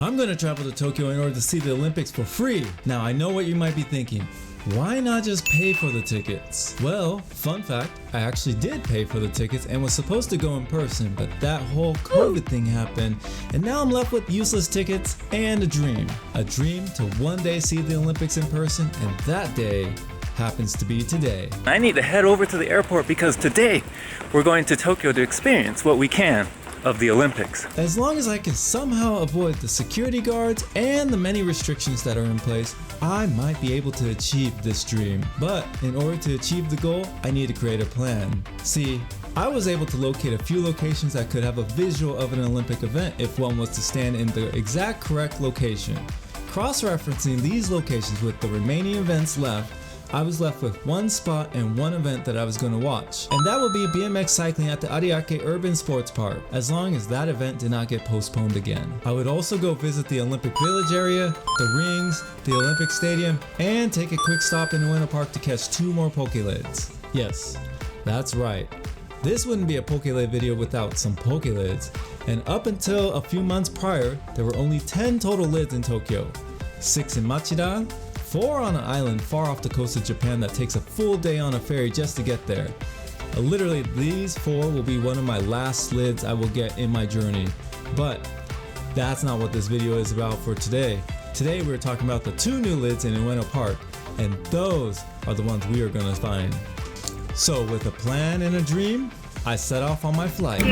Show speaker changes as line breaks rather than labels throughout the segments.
I'm gonna travel to Tokyo in order to see the Olympics for free. Now I know what you might be thinking. Why not just pay for the tickets? Well, fun fact, I actually did pay for the tickets and was supposed to go in person, but that whole COVID thing happened, and now I'm left with useless tickets and a dream. A dream to one day see the Olympics in person, and that day happens to be today.
I need to head over to the airport because today we're going to Tokyo to experience what we can of the Olympics.
As long as I can somehow avoid the security guards and the many restrictions that are in place, I might be able to achieve this dream. But in order to achieve the goal, I need to create a plan. See, I was able to locate a few locations that could have a visual of an Olympic event if one was to stand in the exact correct location. Cross-referencing these locations with the remaining events left, I was left with one spot and one event that I was going to watch, and that would be BMX cycling at the Ariake Urban Sports Park, as long as that event did not get postponed again. I would also go visit the Olympic Village area, the rings, the Olympic Stadium, and take a quick stop in Ueno Park to catch 2 more Pokelids. Yes, that's right. This wouldn't be a Pokelid video without some Pokelids, and up until a few months prior, there were only 10 total lids in Tokyo. 6 in Machida, 4 on an island far off the coast of Japan that takes a full day on a ferry just to get there. Literally, these 4 will be one of my last lids I will get in my journey. But that's not what this video is about for today. Today we're talking about the 2 new lids in Ueno Park, and those are the ones we are going to find. So with a plan and a dream, I set off on my flight.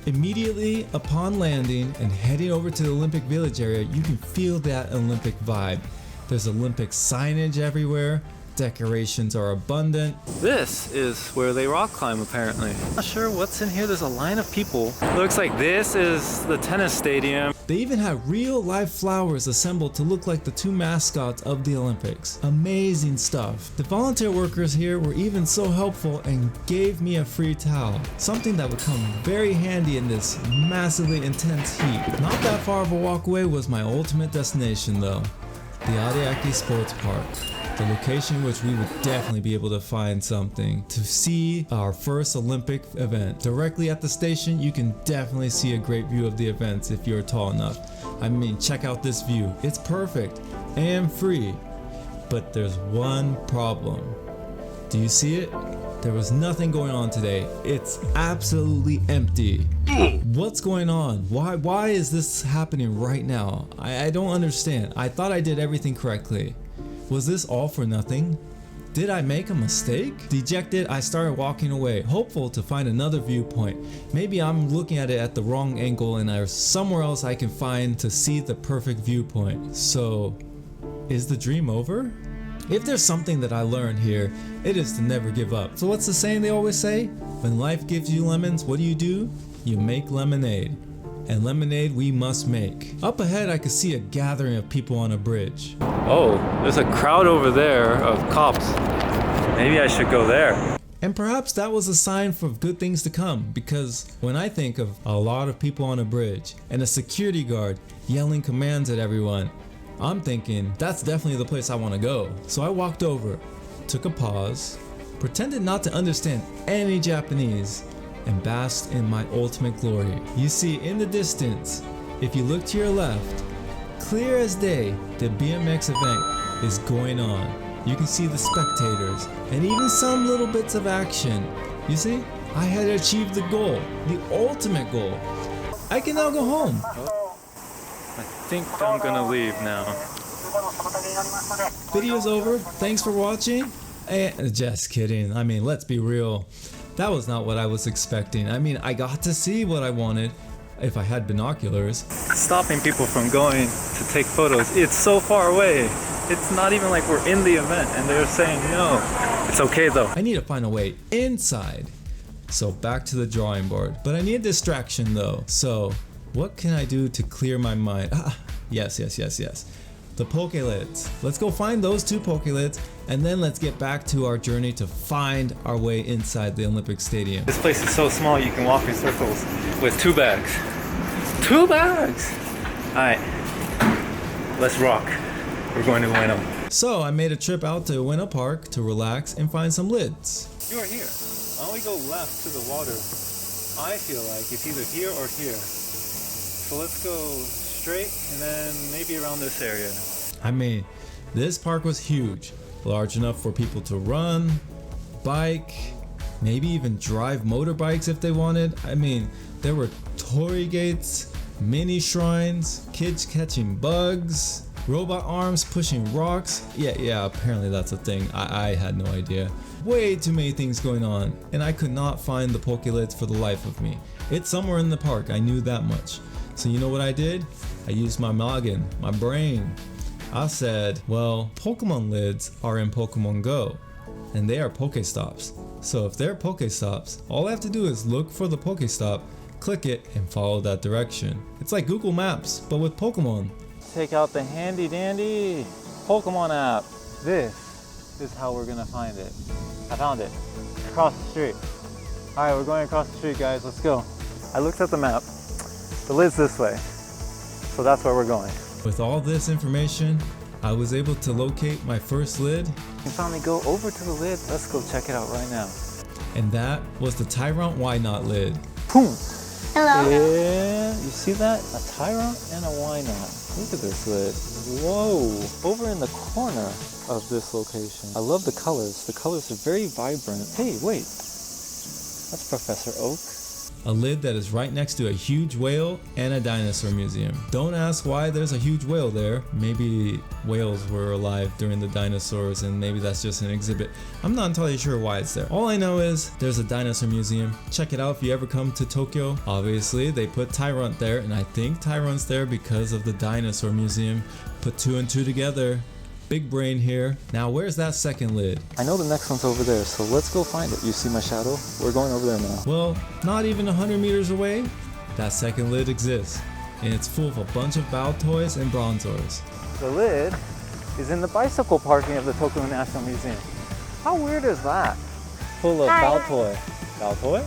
Immediately upon landing and heading over to the Olympic Village area, you can feel that Olympic vibe. There's Olympic signage everywhere, decorations are abundant.
This is where they rock climb apparently. Not sure what's in here, there's a line of people. Looks like this is the tennis stadium.
They even have real live flowers assembled to look like the 2 mascots of the Olympics. Amazing stuff. The volunteer workers here were even so helpful and gave me a free towel, something that would come very handy in this massively intense heat. Not that far of a walk away was my ultimate destination though, the Ariake Sports Park. The location which we would definitely be able to find something to see our first Olympic event. Directly at the station, you can definitely see a great view of the events if you're tall enough. I mean, check out this view. It's perfect and free. But there's one problem. Do you see it? There was nothing going on today. It's absolutely empty. What's going on? Why is this happening right now? I don't understand. I thought I did everything correctly. Was this all for nothing? Did I make a mistake? Dejected, I started walking away, hopeful to find another viewpoint. Maybe I'm looking at it at the wrong angle and there's somewhere else I can find to see the perfect viewpoint. So, is the dream over? If there's something that I learned here, it is to never give up. So what's the saying they always say? When life gives you lemons, what do? You make lemonade. And lemonade we must make. Up ahead I could see a gathering of people on a bridge.
Oh, there's a crowd over there of cops. Maybe I should go there.
And perhaps that was a sign for good things to come, because when I think of a lot of people on a bridge and a security guard yelling commands at everyone, I'm thinking that's definitely the place I want to go. So I walked over, took a pause, pretended not to understand any Japanese, and basked in my ultimate glory. You see, in the distance, if you look to your left, clear as day, the BMX event is going on. You can see the spectators and even some little bits of action. You see, I had achieved the goal, the ultimate goal. I can now go home.
I think I'm gonna leave now.
Video's over. Thanks for watching. Just kidding. I mean, let's be real. That was not what I was expecting. I mean, I got to see what I wanted if I had binoculars.
Stopping people from going to take photos, it's so far away. It's not even like we're in the event and they're saying no. It's okay though.
I need to find a way inside. So back to the drawing board. But I need a distraction though. So what can I do to clear my mind? Yes. The Pokelids. Let's go find those 2 Pokelids and then let's get back to our journey to find our way inside the Olympic Stadium.
This place is so small you can walk in circles with 2 bags. 2 bags! Alright, let's rock. We're going to Ueno.
So I made a trip out to Ueno Park to relax and find some lids.
You are here. Why don't we go left to the water I feel like it's either here or here. So let's go straight and then maybe around this area.
I mean, this park was huge, large enough for people to run, bike, maybe even drive motorbikes if they wanted. I mean, there were torii gates, mini shrines, kids catching bugs, robot arms pushing rocks. Yeah, apparently that's a thing. I had no idea. Way too many things going on, and I could not find the Pokelids for the life of me. It's somewhere in the park, I knew that much. So you know what I did? I used my noggin, my brain. I said, well, Pokemon lids are in Pokemon Go, and they are Pokestops. So if they're Pokestops, all I have to do is look for the Pokestop, click it, and follow that direction. It's like Google Maps, but with Pokemon.
Take out the handy dandy Pokemon app. This is how we're gonna find it. I found it. Across the street. All right, we're going across the street, guys. Let's go. I looked at the map. The lid's this way. So that's where we're going.
With all this information, I was able to locate my first lid.
We can finally go over to the lid. Let's go check it out right now.
And that was the Tyrant Why Not lid.
Boom!
Hello.
Yeah, you see that? A Tyrant and a Why Not. Look at this lid. Whoa! Over in the corner of this location. I love the colors. The colors are very vibrant. Hey, wait. That's Professor Oak.
A lid that is right next to a huge whale and a dinosaur museum. Don't ask why there's a huge whale there. Maybe whales were alive during the dinosaurs and maybe that's just an exhibit. I'm not entirely sure why it's there. All I know is there's a dinosaur museum. Check it out if you ever come to Tokyo. Obviously they put Tyrant there, and I think Tyrant's there because of the dinosaur museum. Put two and two together. Big brain here. Now where's that second lid?
I know the next one's over there, so let's go find it. You see my shadow? We're going over there now.
Well, not even 100 meters away, that second lid exists. And it's full of a bunch of Bao toys and Bronzors.
The lid is in the bicycle parking of the Tokyo National Museum. How weird is that? Full of Bao toy. Bao toy?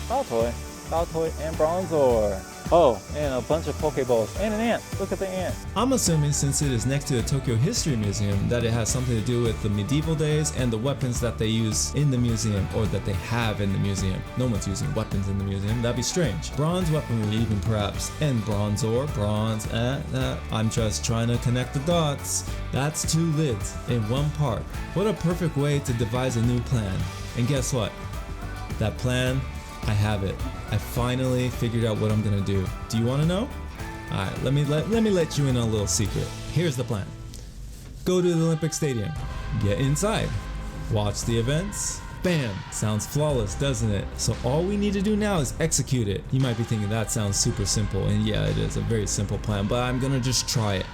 Bao toy. Bao toy and Bronzor. Oh, and a bunch of Pokeballs and an ant. Look at the ant.
I'm assuming since it is next to the Tokyo History Museum that it has something to do with the medieval days and the weapons that they use in the museum, or that they have in the museum. No one's using weapons in the museum, that'd be strange. Bronze weaponry even perhaps, and Bronzor, bronze, I'm just trying to connect the dots. That's two lids in one park. What a perfect way to devise a new plan. And guess what? That plan, I have it. I finally figured out what I'm gonna do. Do you wanna know? Alright, let me let you in on a little secret. Here's the plan. Go to the Olympic Stadium. Get inside. Watch the events. Bam! Sounds flawless, doesn't it? So all we need to do now is execute it. You might be thinking that sounds super simple, and yeah, it is a very simple plan, but I'm gonna just try it.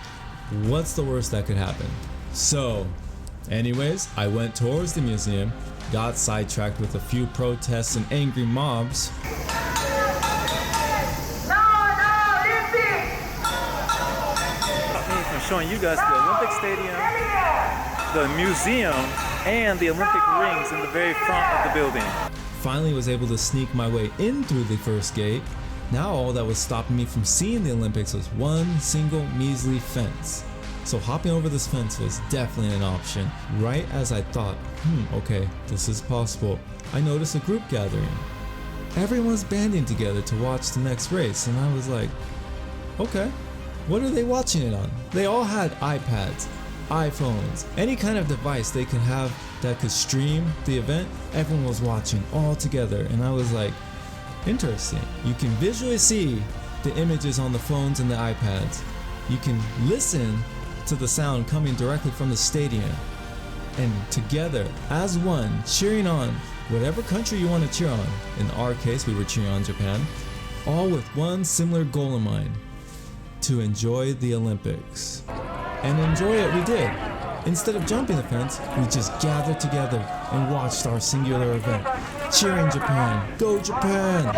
What's the worst that could happen? So, anyways, I went towards the museum, got sidetracked with a few protests and angry mobs.
I'm showing you guys the Olympic Stadium, the museum, and the Olympic rings in the very front of the building.
Finally was able to sneak my way in through the first gate. Now all that was stopping me from seeing the Olympics was one single measly fence. So hopping over this fence was definitely an option. Right as I thought, okay, this is possible, I noticed a group gathering. Everyone's banding together to watch the next race, and I was like, okay, what are they watching it on? They all had iPads, iPhones, any kind of device they could have that could stream the event. Everyone was watching all together, and I was like, interesting. You can visually see the images on the phones and the iPads. You can listen to the sound coming directly from the stadium, and together as one, cheering on whatever country you want to cheer on. In our case, we were cheering on Japan, all with one similar goal in mind: to enjoy the Olympics. And enjoy it we did. Instead of jumping the fence, we just gathered together and watched our singular event, cheering Japan. Go Japan!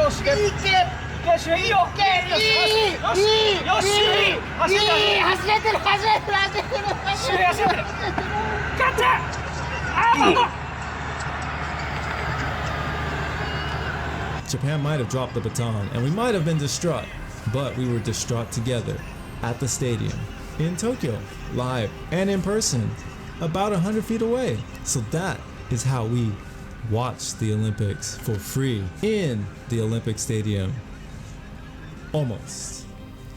Japan might have dropped the baton, and we might have been distraught, but we were distraught together at the stadium, in Tokyo, live and in person, about 100 feet away. So that is how we watch the Olympics for free in the Olympic Stadium. Almost.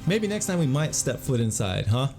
Maybe next time we might step foot inside, huh?